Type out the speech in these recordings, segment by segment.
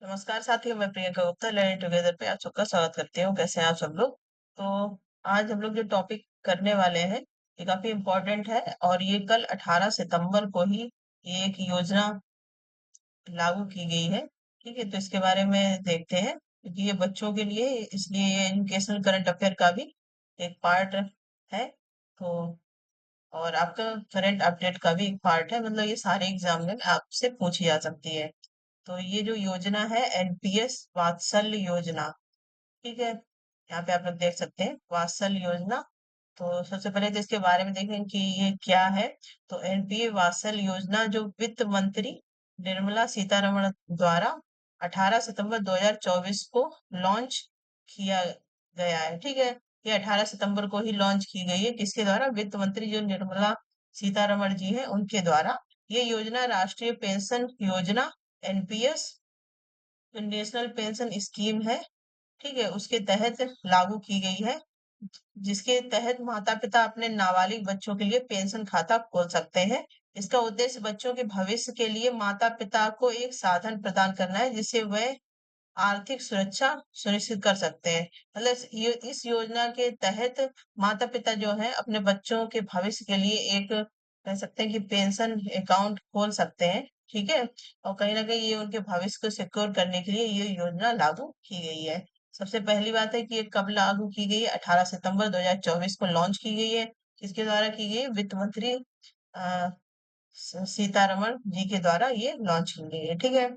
नमस्कार साथियों, मैं प्रियंका गुप्ता लर्निंग टुगेदर पे आप सबका स्वागत करती हूँ। कैसे हैं आप सब लोग? तो आज हम लोग जो टॉपिक करने वाले हैं ये काफी इम्पोर्टेंट है और ये कल 18 सितंबर को ही ये एक योजना लागू की गई है। ठीक है, तो इसके बारे में देखते हैं क्योंकि ये बच्चों के लिए इसलिए ये एजुकेशनल करंट अफेयर का भी एक पार्ट है। तो और आपका करंट अपडेट का भी एक पार्ट है, मतलब ये सारे एग्जाम में आपसे पूछी जा सकती है। तो ये जो योजना है एनपीएस वात्सल्य योजना, ठीक है, यहाँ पे आप लोग देख सकते हैं वात्सल्य योजना। तो सबसे पहले तो इसके बारे में देखें कि ये क्या है। तो एनपीए वात्सल्य योजना जो वित्त मंत्री निर्मला सीतारमण द्वारा 18 सितंबर 2024 को लॉन्च किया गया है। ठीक है, ये 18 सितंबर को ही लॉन्च की गई है। किसके द्वारा? वित्त मंत्री जो निर्मला सीतारमण जी है उनके द्वारा। ये योजना राष्ट्रीय पेंशन योजना एनपीएस जो नेशनल पेंशन स्कीम है, ठीक है, उसके तहत लागू की गई है, जिसके तहत माता पिता अपने नाबालिग बच्चों के लिए पेंशन खाता खोल सकते हैं। इसका उद्देश्य बच्चों के भविष्य के लिए माता पिता को एक साधन प्रदान करना है जिससे वह आर्थिक सुरक्षा सुनिश्चित कर सकते हैं। मतलब इस योजना के तहत माता पिता जो है अपने बच्चों के भविष्य के लिए एक कह सकते हैं कि पेंशन अकाउंट खोल सकते हैं। ठीक है, और कहीं ना कहीं ये उनके भविष्य को सिक्योर करने के लिए ये योजना लागू की गई है। सबसे पहली बात है कि ये कब लागू की गई है? 18 सितंबर 2024 को लॉन्च की गई है। किसके द्वारा की गई है? वित्त मंत्री अ, सीतारमण जी के द्वारा ये लॉन्च की गई है। ठीक है,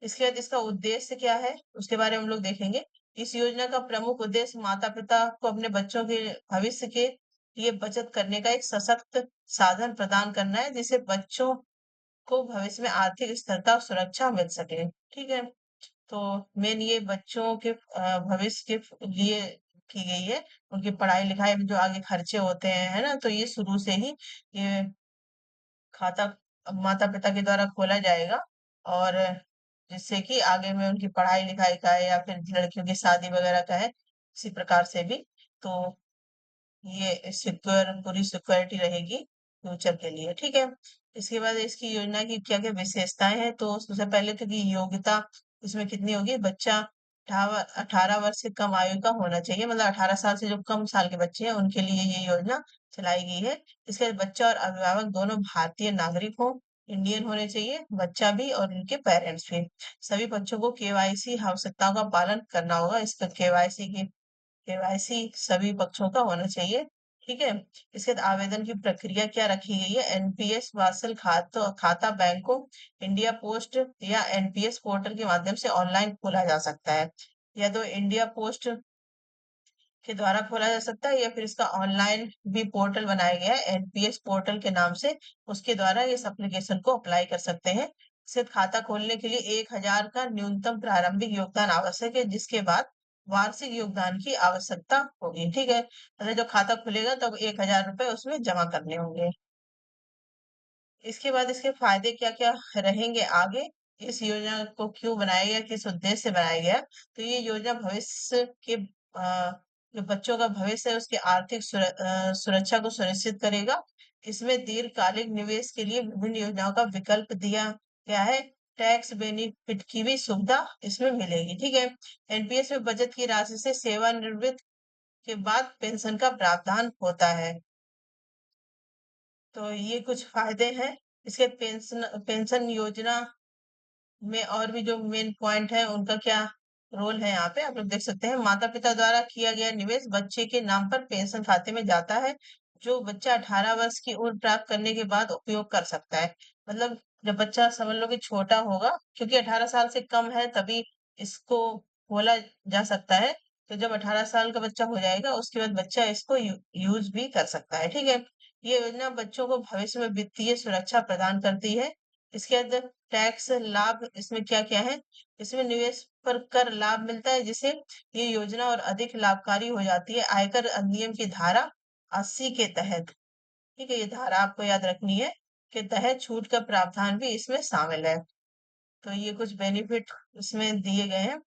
इसके बाद इसका उद्देश्य क्या है उसके बारे में हम लोग देखेंगे। इस योजना का प्रमुख उद्देश्य माता पिता को अपने बच्चों के भविष्य के लिए बचत करने का एक सशक्त साधन प्रदान करना है जिससे बच्चों को भविष्य में आर्थिक स्थिरता और सुरक्षा मिल सके। ठीक है, तो मेन ये बच्चों के भविष्य के लिए की गई है। उनकी पढ़ाई लिखाई में जो आगे खर्चे होते हैं, है ना, तो ये शुरू से ही ये खाता माता पिता के द्वारा खोला जाएगा। और जिससे कि आगे में उनकी पढ़ाई लिखाई का है या फिर लड़कियों की शादी वगैरह का है, इसी प्रकार से भी। तो ये सिक्योर पूरी सिक्योरिटी रहेगी फ्यूचर के लिए। ठीक है, इसके बाद इसकी योजना की क्या क्या विशेषताएं हैं। तो सबसे पहले तो कि योग्यता इसमें कितनी होगी? बच्चा 18 वर्ष से कम आयु का होना चाहिए, मतलब 18 साल से जो कम साल के बच्चे हैं उनके लिए ये योजना चलाई गई है। इसके बाद बच्चा और अभिभावक दोनों भारतीय नागरिक हो, इंडियन होने चाहिए, बच्चा भी और उनके पेरेंट्स भी। सभी बच्चों को केवाईसी आवश्यकताओं का पालन करना होगा। इसका केवाईसी सभी पक्षों का होना चाहिए। ठीक है, इसके बाद आवेदन की प्रक्रिया क्या रखी गई है? एनपीएस वात्सल खाता बैंकों, इंडिया पोस्ट या एनपीएस पोर्टल के माध्यम से ऑनलाइन खोला जा सकता है। या तो इंडिया पोस्ट के द्वारा खोला जा सकता है या फिर इसका ऑनलाइन भी पोर्टल बनाया गया है एनपीएस पोर्टल के नाम से, उसके द्वारा इस एप्लीकेशन को अप्लाई कर सकते हैं। सिर्फ खाता खोलने के लिए 1,000 का न्यूनतम प्रारंभिक योगदान आवश्यक है, जिसके बाद वार्षिक योगदान की आवश्यकता होगी। ठीक है, मतलब जब खाता खुलेगा तब 1,000 रुपए उसमें जमा करने होंगे। इसके बाद इसके फायदे क्या क्या रहेंगे आगे, इस योजना को क्यों बनाया गया, किस उद्देश्य से बनाया गया। तो ये योजना भविष्य के जो बच्चों का भविष्य है उसकी आर्थिक सुरक्षा को सुनिश्चित करेगा। इसमें दीर्घकालिक निवेश के लिए विभिन्न योजनाओं का विकल्प दिया गया है। टैक्स बेनिफिट की भी सुविधा इसमें मिलेगी। ठीक है, एनपीएस में बचत की राशि से सेवानिवृत्त के बाद पेंशन का प्रावधान होता है। तो ये कुछ फायदे हैं इसके। पेंशन पेंशन योजना में और भी जो मेन पॉइंट है उनका क्या रोल है, यहाँ पे आप लोग देख सकते हैं। माता पिता द्वारा किया गया निवेश बच्चे के नाम पर पेंशन खाते में जाता है, जो बच्चा 18 वर्ष की उम्र प्राप्त करने के बाद उपयोग कर सकता है। मतलब जब बच्चा समझ लो कि छोटा होगा, क्योंकि 18 साल से कम है तभी इसको खोला जा सकता है। तो जब 18 साल का बच्चा हो जाएगा उसके बाद बच्चा इसको यूज भी कर सकता है। ठीक है, ये योजना बच्चों को भविष्य में वित्तीय सुरक्षा प्रदान करती है। इसके बाद टैक्स लाभ इसमें क्या क्या है? इसमें निवेश पर कर लाभ मिलता है जिससे ये योजना और अधिक लाभकारी हो जाती है। आयकर अधिनियम की धारा 80 के तहत, ठीक है, ये धारा आपको याद रखनी है, के तहत छूट का प्रावधान भी इसमें शामिल है। तो ये कुछ बेनिफिट इसमें दिए गए हैं।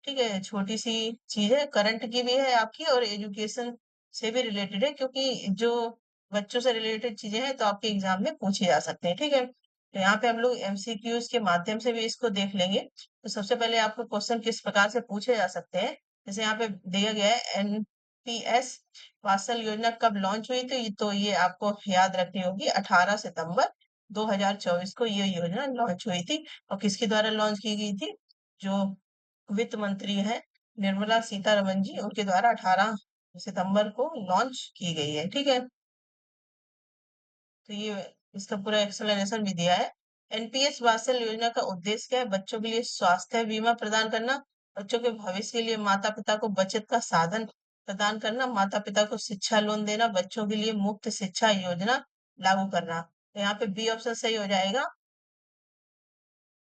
ठीक है, छोटी सी चीज है, करंट की भी है आपकी और एजुकेशन से भी रिलेटेड है, क्योंकि जो बच्चों से रिलेटेड चीजें हैं तो आपके एग्जाम में पूछी जा सकते हैं। ठीक है, तो यहाँ पे हम लोग एमसीक्यूज के माध्यम से भी इसको देख लेंगे। तो सबसे पहले आपको क्वेश्चन किस प्रकार से पूछे जा सकते हैं, जैसे यहाँ पे दिया गया है एनपीएस वात्सल योजना कब लॉन्च हुई थी, तो ये आपको याद रखनी होगी 18 सितंबर 2024 को ये योजना लॉन्च हुई थी। और किसके द्वारा लॉन्च की गई थी, जो वित्त मंत्री है निर्मला सीतारमन जी, उनके द्वारा 18 सितंबर को लॉन्च की गई है। ठीक है, तो ये इसका पूरा एक्सप्लेनेशन भी दिया है। एनपीएस वात्सल योजना का उद्देश्य क्या है, बच्चों के लिए स्वास्थ्य बीमा प्रदान करना, बच्चों के भविष्य के लिए माता पिता को बचत का साधन प्रदान करना, माता पिता को शिक्षा लोन देना, बच्चों के लिए मुफ्त शिक्षा योजना लागू करना। तो यहाँ पे बी ऑप्शन सही हो जाएगा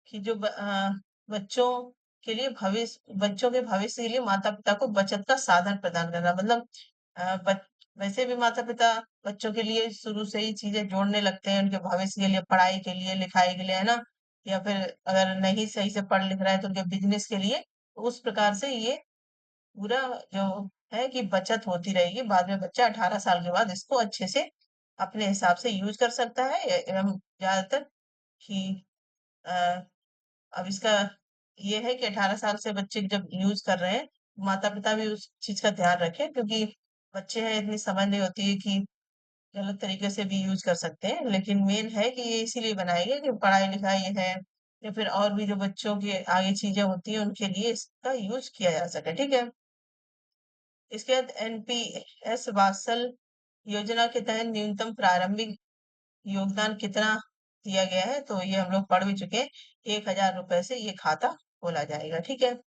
कि जो बच्चों के लिए भविष्य, बच्चों के भविष्य के लिए माता पिता को बचत का साधन प्रदान करना, मतलब वैसे भी माता पिता बच्चों के लिए शुरू से ही चीजें जोड़ने लगते हैं, उनके भविष्य के लिए, पढ़ाई के लिए, लिखाई के लिए, है ना, या फिर अगर नहीं सही से पढ़ लिख रहा है तो उनके बिजनेस के लिए। तो उस प्रकार से ये पूरा जो है कि बचत होती रहेगी, बाद में बच्चा 18 साल के बाद इसको अच्छे से अपने हिसाब से यूज कर सकता है। एवं ज्यादातर कि अब इसका ये है कि 18 साल से बच्चे जब यूज कर रहे हैं, माता पिता भी उस चीज का ध्यान रखें, क्योंकि बच्चे हैं, इतनी समझ नहीं होती है कि गलत तरीके से भी यूज कर सकते हैं। लेकिन मेन है कि ये इसीलिए बनाई गई कि पढ़ाई लिखाई है या फिर और भी जो बच्चों के आगे चीजें होती हैं उनके लिए इसका यूज किया जा सके। ठीक है, इसके बाद एनपीएस वात्सल योजना के तहत न्यूनतम प्रारंभिक योगदान कितना दिया गया है, तो ये हम लोग पढ़ भी चुके हैं। 1,000 रुपए से ये खाता खोला जाएगा। ठीक है,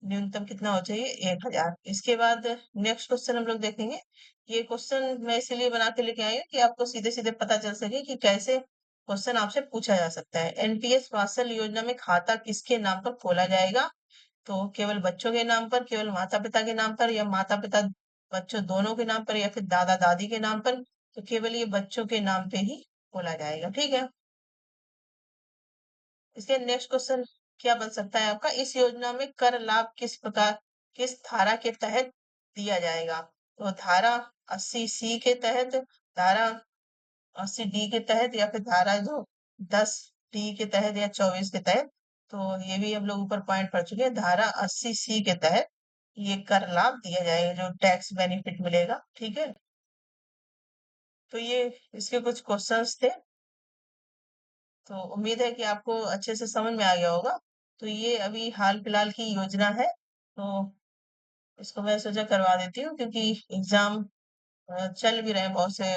न्यूनतम कितना हो चाहिए, 1,000। इसके बाद नेक्स्ट क्वेश्चन हम लोग देखेंगे। ये क्वेश्चन मैं इसीलिए बना के लेके आई हूँ कि आपको सीधे सीधे पता चल सके कि कैसे क्वेश्चन आपसे पूछा जा सकता है। एनपीएस वात्सल योजना में खाता किसके नाम पर खोला जाएगा, तो केवल बच्चों के नाम पर, केवल माता पिता के नाम पर, या माता पिता बच्चों दोनों के नाम पर, या फिर दादा दादी के नाम पर। तो केवल ये बच्चों के नाम पे ही खोला जाएगा। ठीक है, इसके नेक्स्ट क्वेश्चन क्या बन सकता है आपका, इस योजना में कर लाभ किस प्रकार, किस धारा के तहत दिया जाएगा, तो धारा 80C के तहत, धारा 80D के तहत, या फिर धारा जो 10D के तहत, या 24 के तहत। तो ये भी हम लोग ऊपर पॉइंट पढ़ चुके हैं, धारा 80C के तहत ये कर लाभ दिया जाएगा, जो टैक्स बेनिफिट मिलेगा। ठीक है, तो ये इसके कुछ क्वेश्चंस थे। तो उम्मीद है कि आपको अच्छे से समझ में आ गया होगा। तो ये अभी हाल फिलहाल की योजना है, तो इसको मैं सोचा करवा देती हूँ, क्योंकि एग्जाम चल भी रहे हैं बहुत से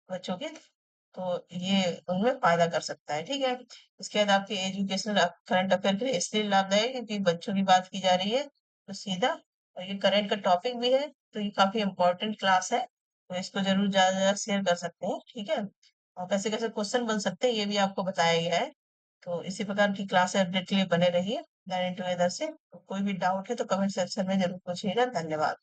बच्चों के, तो ये उनमें फायदा कर सकता है। ठीक है, इसके बाद आपके एजुकेशनल करंट अफेयर के लिए इसलिए लाभदायक है क्योंकि बच्चों की बात की जा रही है, तो सीधा, और ये करंट का टॉपिक भी है, तो ये काफी इंपॉर्टेंट क्लास है, तो इसको जरूर ज्यादा से ज्यादा शेयर कर सकते हैं। ठीक है, और कैसे कैसे क्वेश्चन बन सकते हैं ये भी आपको बताया गया है। तो इसी प्रकार की क्लास अपडेट के लिए बने रहिए लर्निंग टुगेदर से। तो कोई भी डाउट है तो कमेंट सेक्शन में जरूर पूछिएगा। धन्यवाद।